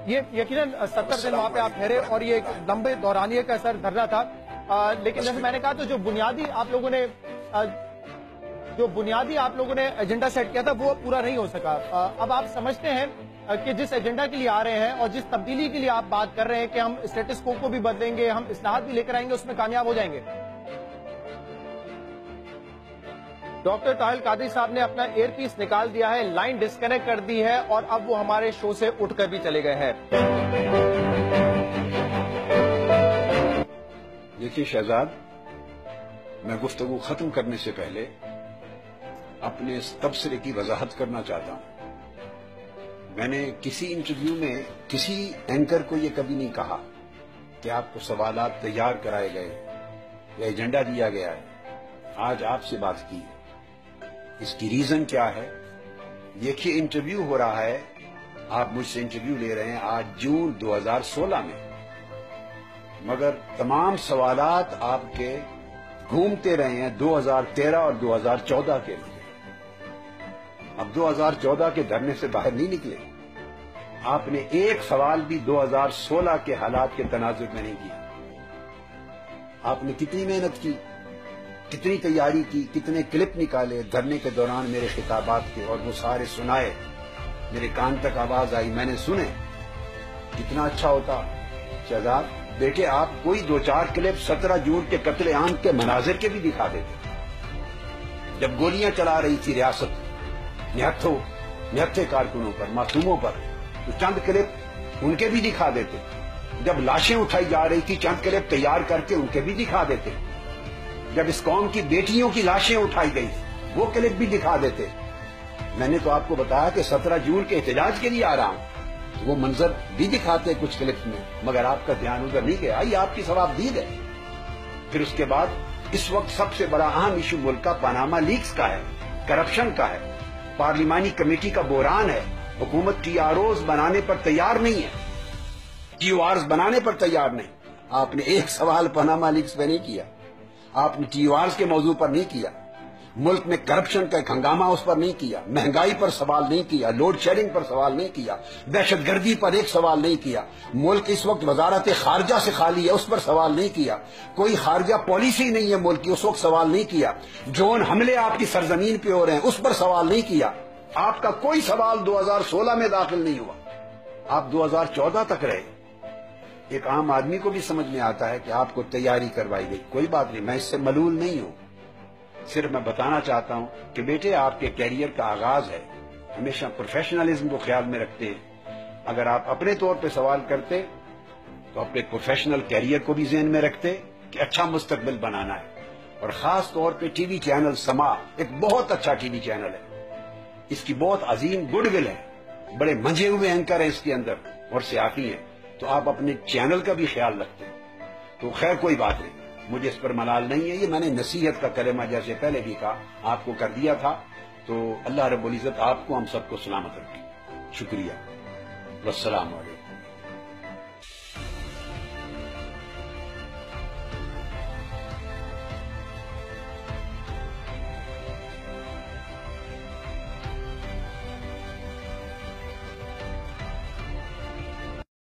یہ یقیناً 70 دن وہاں پہ آپ ٹھہرے اور یہ ایک لمبے دورانیے کا اثر دھرنا تھا، لیکن جیسے میں نے کہا تو جو بنیادی آپ لوگوں نے ایجنڈا سیٹ کیا تھا وہ پورا نہیں ہو سکا۔ اب آپ سمجھتے ہیں کہ جس ایجنڈا کے لیے آ رہے ہیں اور جس تبدیلی کے لیے آپ بات کر رہے ہیں کہ ہم اسٹیٹس کو بھی بدلیں گے، ہم اصلاحات بھی لے کر آئیں گے، اس میں کامیاب ہو جائیں گے؟ ڈاکٹر طاہر القادری صاحب نے اپنا ایئر پیس نکال دیا ہے، لائن ڈسکنیکٹ کر دی ہے اور اب وہ ہمارے شو سے اٹھ کر بھی چلے گئے ہیں۔ دیکھیے شہزاد، میں گفتگو ختم کرنے سے پہلے اپنے اس تبصرے کی وضاحت کرنا چاہتا ہوں۔ میں نے کسی انٹرویو میں کسی اینکر کو یہ کبھی نہیں کہا کہ آپ کو سوالات تیار کرائے گئے یا ایجنڈا دیا گیا ہے۔ آج آپ سے بات کی، اس کی ریزن کیا ہے؟ دیکھیے انٹرویو ہو رہا ہے، آپ مجھ سے انٹرویو لے رہے ہیں آج جون 2016 میں، مگر تمام سوالات آپ کے گھومتے رہے ہیں 2013 اور 2014 کے لیے۔ اب 2014 کے دھرنے سے باہر نہیں نکلے۔ آپ نے ایک سوال بھی 2016 کے حالات کے تناظر میں نہیں کیا۔ آپ نے کتنی محنت کی، کتنی تیاری کی، کتنے کلپ نکالے دھرنے کے دوران میرے خطابات کے، اور وہ سارے سنائے، میرے کان تک آواز آئی، میں نے سنے۔ کتنا اچھا ہوتا شہزاد بیٹے، آپ کوئی 2-4 کلپ 17 جون کے قتل عام کے مناظر کے بھی دکھا دیتے۔ جب گولیاں چلا رہی تھی ریاست نہتھے کارکنوں پر، معصوموں پر، تو چند کلپ ان کے بھی دکھا دیتے۔ جب لاشیں اٹھائی جا رہی تھی چند کلپ تیار کر کے ان کے بھی دکھا دیتے۔ جب اس قوم کی بیٹیوں کی لاشیں اٹھائی گئی وہ کلپ بھی دکھا دیتے۔ میں نے تو آپ کو بتایا کہ 17 جون کے احتجاج کے لیے آ رہا ہوں، وہ منظر بھی دکھاتے کچھ کلپ میں، مگر آپ کا دھیان ادھر نہیں گیا۔ یہ آپ کی ثوابدید ہے۔ پھر اس کے بعد اس وقت سب سے بڑا اہم ایشو ملک کا پاناما لیکس کا ہے، کرپشن کا ہے، پارلیمانی کمیٹی کا بحران ہے۔ حکومت ٹی آر اوز بنانے پر تیار نہیں ہے، ٹی او آرز بنانے پر تیار نہیں۔ آپ نے ایک سوال پاناما لیکس پہ نہیں کیا، آپ نے ٹی او آرز کے موضوع پر نہیں کیا، ملک میں کرپشن کا ایک ہنگامہ اس پر نہیں کیا، مہنگائی پر سوال نہیں کیا، لوڈ شیڈنگ پر سوال نہیں کیا، دہشت گردی پر ایک سوال نہیں کیا، ملک اس وقت وزارت خارجہ سے خالی ہے اس پر سوال نہیں کیا، کوئی خارجہ پالیسی نہیں ہے ملک کی اس وقت سوال نہیں کیا، ڈرون حملے آپ کی سرزمین پہ ہو رہے ہیں اس پر سوال نہیں کیا۔ آپ کا کوئی سوال 2016 میں داخل نہیں ہوا، آپ 2014 تک رہے۔ ایک عام آدمی کو بھی سمجھ میں آتا ہے کہ آپ کو تیاری کروائی گئی۔ کوئی بات نہیں، میں اس سے ملول نہیں ہوں، صرف میں بتانا چاہتا ہوں کہ بیٹے آپ کے کیریئر کا آغاز ہے، ہمیشہ پروفیشنلزم کو خیال میں رکھتے ہیں۔ اگر آپ اپنے طور پہ سوال کرتے تو اپنے پروفیشنل کیریئر کو بھی ذہن میں رکھتے کہ اچھا مستقبل بنانا ہے۔ اور خاص طور پہ ٹی وی چینل سما ایک بہت اچھا ٹی وی چینل ہے، اس کی بہت عظیم گڈ ول ہے، بڑے منجے ہوئے اینکر ہیں اس کے اندر اور صحافی ہیں، تو آپ اپنے چینل کا بھی خیال رکھتے ہیں۔ تو خیر کوئی بات نہیں، مجھے اس پر ملال نہیں ہے، یہ میں نے نصیحت کا کلمہ جیسے پہلے بھی کہا آپ کو کر دیا تھا۔ تو اللہ رب العزت آپ کو ہم سب کو سلامت رکھے۔ شکریہ، والسلام علیکم۔